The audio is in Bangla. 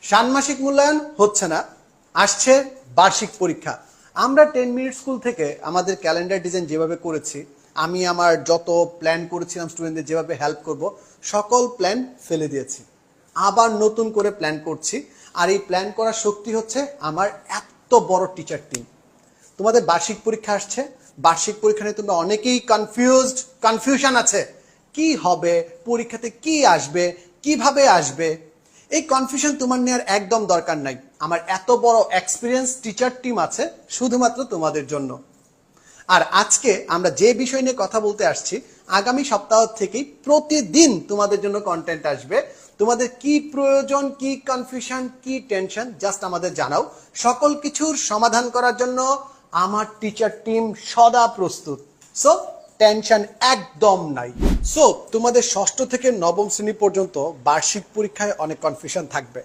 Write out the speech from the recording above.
ষান্মাসিক মূল্যায়ন হচ্ছে না, আসছে বার্ষিক পরীক্ষা। আমরা 10 মিনিট স্কুল থেকে আমাদের ক্যালেন্ডার ডিজাইন যেভাবে করেছি, আমি আমার যত প্ল্যান করেছিলাম স্টুডেন্টদের যেভাবে হেল্প করব, সকল প্ল্যান ফেলে দিয়েছি। আবার নতুন করে প্ল্যান করছি। আর এই প্ল্যান করার শক্তি হচ্ছে আমার এত বড় টিচার টিম। তোমাদের বার্ষিক পরীক্ষা আসছে, বার্ষিক পরীক্ষা নিয়ে তোমরা অনেকেই কনফিউশন আছে, কি হবে পরীক্ষাতে, কি আসবে, কিভাবে আসবে। এই কনফিউশন তোমার নেওয়ার একদম দরকার নাই। আমার এত বড় এক্সপিরিয়েন্স টিচার টিম আছে শুধুমাত্র তোমাদের জন্য। আর আজকে আমরা যে বিষয় নিয়ে কথা বলতে আসছি, আগামী সপ্তাহ থেকেই প্রতিদিন তোমাদের জন্য কন্টেন্ট আসবে। তোমাদের কি প্রয়োজন, কি কনফিউশন, কি টেনশন, জাস্ট আমাদের জানাও। সকল কিছুর সমাধান করার জন্য আমার টিচার টিম সদা প্রস্তুত। সো টেনশন একদম নাই। সো তোমাদের ষষ্ঠ থেকে নবম শ্রেণী পর্যন্ত বার্ষিক পরীক্ষায় অনেক কনফিউশন থাকবে।